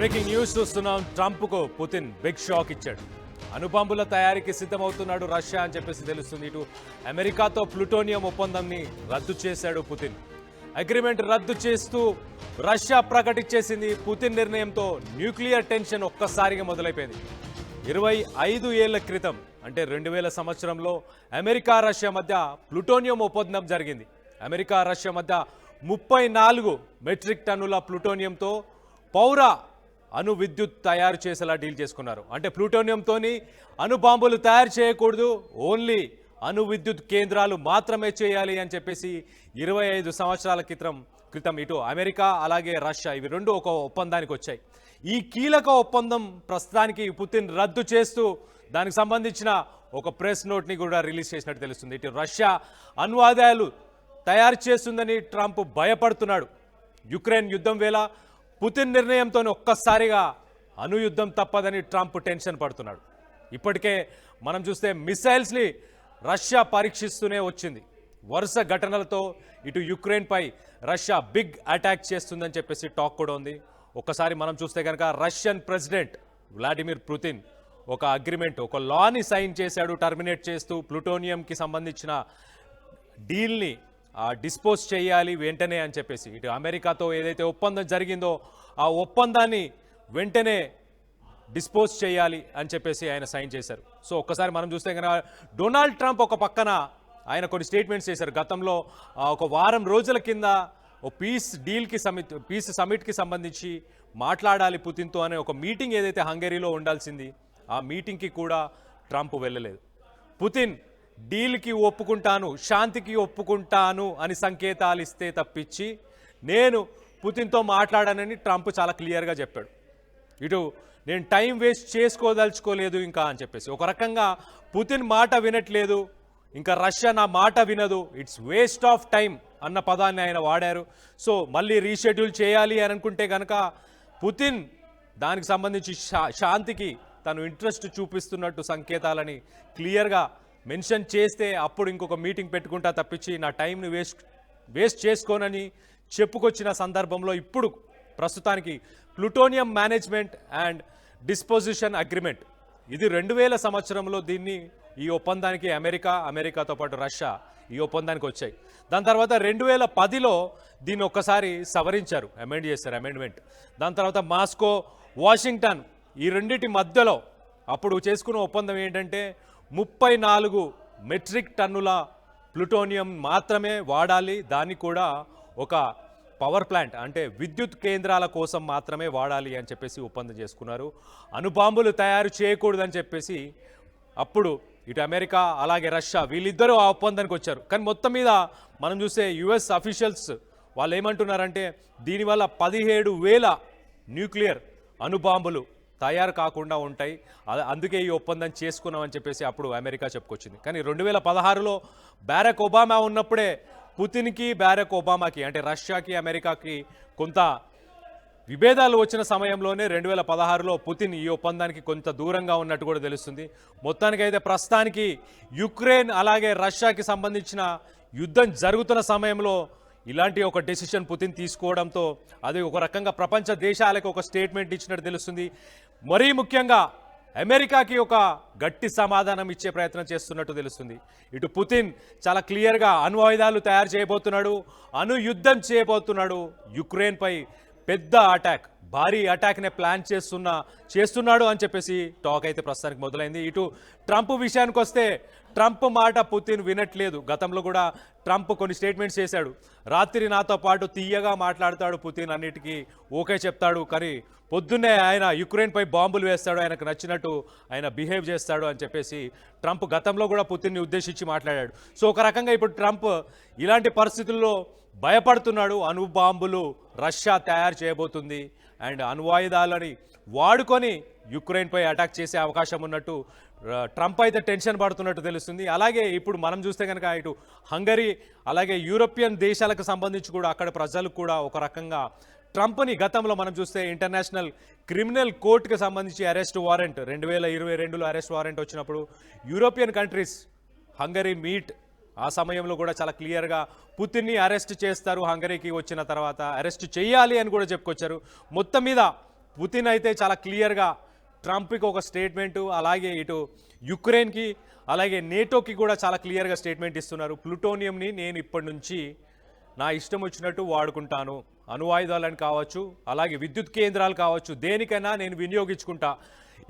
Breaking news చూస్తున్నాం. ట్రంప్కు Putin big shock ఇచ్చాడు. అణుబాంబుల తయారీకి సిద్ధమవుతున్నాడు రష్యా అని చెప్పేసి తెలుస్తుంది. ఇటు అమెరికాతో ప్లూటోనియం ఒప్పందాన్ని రద్దు చేశాడు పుతిన్. అగ్రిమెంట్ రద్దు చేస్తూ రష్యా ప్రకటించేసింది. పుతిన్ నిర్ణయంతో న్యూక్లియర్ టెన్షన్ ఒక్కసారిగా మొదలైపోయింది. 25 ఏళ్ల క్రితం అంటే 2000 సంవత్సరంలో అమెరికా రష్యా మధ్య ప్లూటోనియం ఒప్పందం జరిగింది. అమెరికా రష్యా మధ్య 34 మెట్రిక్ టన్నుల ప్లూటోనియంతో పౌర అణు విద్యుత్ తయారు చేసేలా డీల్ చేసుకున్నారు. అంటే ప్లూటోనియంతోని అణుబాంబులు తయారు చేయకూడదు, ఓన్లీ అణు విద్యుత్ కేంద్రాలు మాత్రమే చేయాలి అని చెప్పేసి 25 సంవత్సరాల క్రితం ఇటు అమెరికా అలాగే రష్యా ఇవి రెండు ఒక ఒప్పందానికి వచ్చాయి. ఈ కీలక ఒప్పందం ప్రస్తుతానికి పుతిన్ రద్దు చేస్తూ దానికి సంబంధించిన ఒక ప్రెస్ నోట్ని కూడా రిలీజ్ చేసినట్టు తెలుస్తుంది. ఇటు రష్యా అణ్వాయుధాలు తయారు చేస్తుందని ట్రంప్ భయపడుతున్నాడు. యుక్రెయిన్ యుద్ధం వేళ పుతిన్ నిర్ణయంతో ఒక్కసారిగా అణుయుద్ధం తప్పదని ట్రంప్ టెన్షన్ పడుతున్నాడు. ఇప్పటికే మనం చూస్తే మిసైల్స్ని రష్యా పరీక్షిస్తూనే వచ్చింది. వరుస ఘటనలతో ఇటు యుక్రెయిన్పై రష్యా బిగ్ అటాక్ చేస్తుందని చెప్పేసి టాక్ కూడా ఉంది. ఒక్కసారి మనం చూస్తే కనుక రష్యన్ ప్రెసిడెంట్ వ్లాడిమిర్ పుతిన్ ఒక అగ్రిమెంట్ ఒక లాని సైన్ చేశాడు, టర్మినేట్ చేస్తూ ప్లూటోనియంకి సంబంధించిన డీల్ని డిస్పోజ్ చేయాలి వెంటనే అని చెప్పేసి. ఇటు అమెరికాతో ఏదైతే ఒప్పందం జరిగిందో ఆ ఒప్పందాన్ని వెంటనే డిస్పోజ్ చేయాలి అని చెప్పేసి ఆయన సైన్ చేశారు. సో ఒక్కసారి మనం చూస్తే కనుక డొనాల్డ్ ట్రంప్ ఒక పక్కన ఆయన కొన్ని స్టేట్మెంట్స్ చేశారు. గతంలో ఒక వారం రోజుల కింద ఓ పీస్ సమిట్కి సంబంధించి మాట్లాడాలి పుతిన్తో అనే ఒక మీటింగ్ ఏదైతే హంగరీలో ఉండాల్సింది ఆ మీటింగ్కి కూడా ట్రంప్ వెళ్ళలేదు. పుతిన్ డీల్కి ఒప్పుకుంటాను, శాంతికి ఒప్పుకుంటాను అని సంకేతాలు ఇస్తే తప్పించి నేను పుతిన్తో మాట్లాడానని ట్రంప్ చాలా క్లియర్గా చెప్పాడు. ఇటు నేను టైం వేస్ట్ చేసుకోదలుచుకోలేదు ఇంకా అని చెప్పేసి ఒక రకంగా పుతిన్ మాట వినట్లేదు, ఇంకా రష్యా నా మాట వినదు, ఇట్స్ వేస్ట్ ఆఫ్ టైం అన్న పదాన్ని ఆయన వాడారు. సో మళ్ళీ రీషెడ్యూల్ చేయాలి అని అనుకుంటే కనుక పుతిన్ దానికి సంబంధించి శాంతికి తను ఇంట్రెస్ట్ చూపిస్తున్నట్టు సంకేతాలని క్లియర్గా మెన్షన్ చేస్తే అప్పుడు ఇంకొక మీటింగ్ పెట్టుకుంటా తప్పించి నా టైంని వేస్ట్ చేసుకోనని చెప్పుకొచ్చిన సందర్భంలో ఇప్పుడు ప్రస్తుతానికి plutonium management and disposition agreement ఇది 2000 సంవత్సరంలో ఈ ఒప్పందానికి అమెరికాతో పాటు రష్యా ఈ ఒప్పందానికి వచ్చాయి. దాని తర్వాత 2010లో దీన్ని ఒక్కసారి సవరించారు, అమెండ్మెంట్. దాని తర్వాత మాస్కో, వాషింగ్టన్ ఈ రెండింటి మధ్యలో అప్పుడు చేసుకున్న ఒప్పందం ఏంటంటే 34 మెట్రిక్ టన్నుల ప్లూటోనియం మాత్రమే వాడాలి, దాన్ని కూడా ఒక పవర్ ప్లాంట్ అంటే విద్యుత్ కేంద్రాల కోసం మాత్రమే వాడాలి అని చెప్పేసి ఒప్పందం చేసుకున్నారు. అణుబాంబులు తయారు చేయకూడదని చెప్పేసి అప్పుడు ఇటు అమెరికా అలాగే రష్యా వీళ్ళిద్దరూ ఆ ఒప్పందానికి వచ్చారు. కానీ మొత్తం మీద మనం చూస్తే యుఎస్ అఫీషియల్స్ వాళ్ళు ఏమంటున్నారంటే దీనివల్ల 17,000 న్యూక్లియర్ అణుబాంబులు తయారు కాకుండా ఉంటాయి, అందుకే ఈ ఒప్పందం చేసుకున్నామని చెప్పేసి అప్పుడు అమెరికా చెప్పుకొచ్చింది. కానీ 2016లో బారాక్ ఒబామా ఉన్నప్పుడే పుతిన్కి బారాక్ ఒబామాకి అంటే రష్యాకి అమెరికాకి కొంత విభేదాలు వచ్చిన సమయంలోనే 2016లో పుతిన్ ఈ ఒప్పందానికి కొంత దూరంగా ఉన్నట్టు కూడా తెలుస్తుంది. మొత్తానికైతే ప్రస్తుతానికి యుక్రెయిన్ అలాగే రష్యాకి సంబంధించిన యుద్ధం జరుగుతున్న సమయంలో ఇలాంటి ఒక డెసిషన్ పుతిన్ తీసుకోవడంతో అది ఒక రకంగా ప్రపంచ దేశాలకు ఒక స్టేట్మెంట్ ఇచ్చినట్టు తెలుస్తుంది. మరీ ముఖ్యంగా అమెరికాకి ఒక గట్టి సమాధానం ఇచ్చే ప్రయత్నం చేస్తున్నట్టు తెలుస్తుంది. ఇటు పుతిన్ చాలా క్లియర్గా అణు ఆయుధాలు తయారు చేయబోతున్నాడు, అణు యుద్ధం చేయబోతున్నాడు, యుక్రెయిన్పై పెద్ద అటాక్ భారీ అటాక్నే ప్లాన్ చేస్తున్నాడు అని చెప్పేసి టాక్ అయితే ప్రస్తుతానికి మొదలైంది. ఇటు ట్రంప్ విషయానికి వస్తే ట్రంప్ మాట పుతిన్ వినట్లేదు. గతంలో కూడా ట్రంప్ కొన్ని స్టేట్మెంట్స్ చేశాడు. రాత్రి నాతో పాటు తీయగా మాట్లాడతాడు పుతిన్, అన్నిటికీ ఓకే చెప్తాడు, కానీ పొద్దున్నే ఆయన యుక్రెయిన్పై బాంబులు వేస్తాడు, ఆయనకు నచ్చినట్టు ఆయన బిహేవ్ చేస్తాడు అని చెప్పేసి ట్రంప్ గతంలో కూడా పుతిన్ని ఉద్దేశించి మాట్లాడాడు. సో ఒక రకంగా ఇప్పుడు ట్రంప్ ఇలాంటి పరిస్థితుల్లో భయపడుతున్నాడు. అణుబాంబులు రష్యా తయారు చేయబోతుంది అండ్ అణ్వాయుధాలని వాడుకొని యుక్రెయిన్పై అటాక్ చేసే అవకాశం ఉన్నట్టు ట్రంప్ అయితే టెన్షన్ పడుతున్నట్టు తెలుస్తుంది. అలాగే ఇప్పుడు మనం చూస్తే కనుక ఇటు హంగరీ అలాగే యూరోపియన్ దేశాలకు సంబంధించి కూడా అక్కడ ప్రజలు కూడా ఒక రకంగా ట్రంప్ని గతంలో మనం చూస్తే ఇంటర్నేషనల్ క్రిమినల్ కోర్టుకి సంబంధించి అరెస్ట్ వారెంట్ 2022లో అరెస్ట్ వారెంట్ వచ్చినప్పుడు యూరోపియన్ కంట్రీస్ హంగరీ మీట్ ఆ సమయంలో కూడా చాలా క్లియర్గా పుతిన్ని అరెస్ట్ చేస్తారు, హంగరీకి వచ్చిన తర్వాత అరెస్ట్ చేయాలి అని కూడా చెప్పుకొచ్చారు. మొత్తం మీద పుతిన్ అయితే చాలా క్లియర్గా ట్రంప్కి ఒక స్టేట్మెంటు, అలాగే ఇటు యుక్రెయిన్కి అలాగే నేటోకి కూడా చాలా క్లియర్గా స్టేట్మెంట్ ఇస్తున్నారు. ప్లూటోనియంని నేను ఇప్పటి నుంచి నా ఇష్టం వచ్చినట్టు వాడుకుంటాను, అణువాయుధాలను కావచ్చు అలాగే విద్యుత్ కేంద్రాలు కావచ్చు దేనికైనా నేను వినియోగించుకుంటా.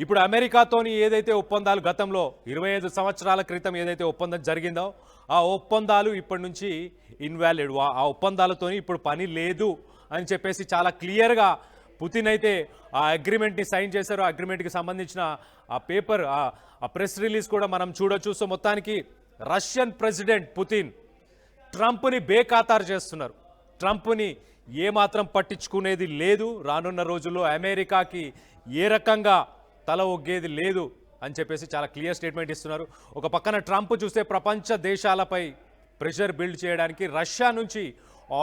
ఇప్పుడు అమెరికాతోని ఏదైతే ఒప్పందాలు గతంలో 25 సంవత్సరాల క్రితం ఏదైతే ఒప్పందం జరిగిందో ఆ ఒప్పందాలు ఇప్పటి నుంచి ఇన్వాలిడ్, ఆ ఒప్పందాలతోని ఇప్పుడు పని లేదు అని చెప్పేసి చాలా క్లియర్గా పుతిన్ అయితే ఆ అగ్రిమెంట్ని సైన్ చేశారు. ఆ అగ్రిమెంట్కి సంబంధించిన ఆ పేపర్, ఆ ప్రెస్ రిలీజ్ కూడా మనం చూడొచ్చు. సో మొత్తానికి రష్యన్ ప్రెసిడెంట్ పుతిన్ ట్రంప్ని బేఖాతారు చేస్తున్నారు. ట్రంప్ని ఏమాత్రం పట్టించుకునేది లేదు. రానున్న రోజుల్లో అమెరికాకి ఏ రకంగా తల ఒగ్గేది లేదు అని చెప్పేసి చాలా క్లియర్ స్టేట్మెంట్ ఇస్తున్నారు. ఒక పక్కన ట్రంప్ చూస్తే ప్రపంచ దేశాలపై ప్రెషర్ బిల్డ్ చేయడానికి రష్యా నుంచి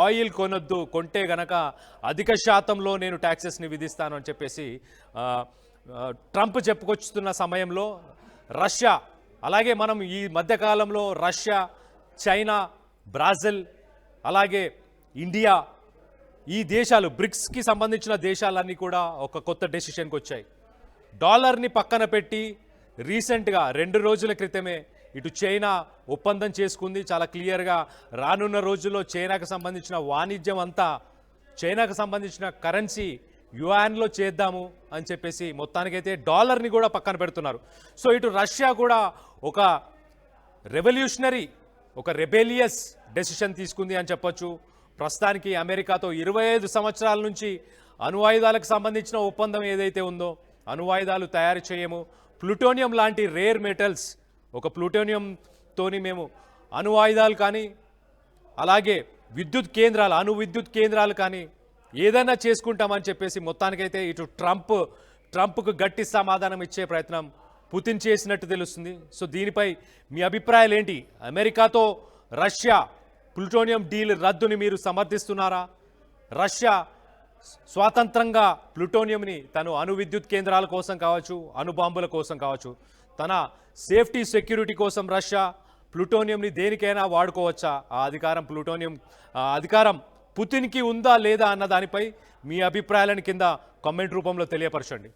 ఆయిల్ కొనొద్దు, కొంటే గనక అధిక శాతంలో నేను ట్యాక్సెస్ని విధిస్తాను అని చెప్పేసి ట్రంప్ చెప్పుకొస్తున్న సమయంలో రష్యా, అలాగే మనం ఈ మధ్యకాలంలో రష్యా, చైనా, బ్రాజిల్ అలాగే ఇండియా, ఈ దేశాలు బ్రిక్స్కి సంబంధించిన దేశాలన్నీ కూడా ఒక కొత్త డెసిషన్కి వచ్చాయి. డాలర్ని పక్కన పెట్టి రీసెంట్గా 2 రోజుల క్రితమే ఇటు చైనా ఒప్పందం చేసుకుంది. చాలా క్లియర్గా రానున్న రోజుల్లో చైనాకు సంబంధించిన వాణిజ్యం అంతా చైనాకు సంబంధించిన కరెన్సీ యువాన్లో చేద్దాము అని చెప్పేసి మొత్తానికైతే డాలర్ని కూడా పక్కన పెడుతున్నారు. సో ఇటు రష్యా కూడా ఒక రెవల్యూషనరీ, ఒక రెబెలియస్ డెసిషన్ తీసుకుంది అని చెప్పొచ్చు. ప్రస్తుతానికి అమెరికాతో 25 సంవత్సరాల నుంచి అణువాయుధాలకు సంబంధించిన ఒప్పందం ఏదైతే ఉందో, అణువాయుధాలు తయారు చేయము, ప్లూటోనియం లాంటి రేర్ మెటల్స్, ఒక ప్లూటోనియంతోని మేము అణువాయుధాలు కానీ అలాగే విద్యుత్ కేంద్రాలు, అణు విద్యుత్ కేంద్రాలు కానీ ఏదైనా చేసుకుంటామని చెప్పేసి మొత్తానికైతే ఇటు ట్రంప్కు గట్టి సమాధానం ఇచ్చే ప్రయత్నం పుతిన్ చేసినట్టు తెలుస్తుంది. సో దీనిపై మీ అభిప్రాయాలు ఏంటి? అమెరికాతో రష్యా ప్లూటోనియం డీల్ రద్దుని మీరు సమర్థిస్తున్నారా? రష్యా స్వాతంత్రంగా ప్లూటోనియంని తను అణు విద్యుత్ కేంద్రాల కోసం కావచ్చు, అణుబాంబుల కోసం కావచ్చు, తన సేఫ్టీ సెక్యూరిటీ కోసం రష్యా ప్లూటోనియంని దేనికైనా వాడుకోవచ్చా? ఆ అధికారం పుతిన్కి ఉందా లేదా అన్న దానిపై మీ అభిప్రాయాలను కింద కామెంట్ రూపంలో తెలియపరచండి.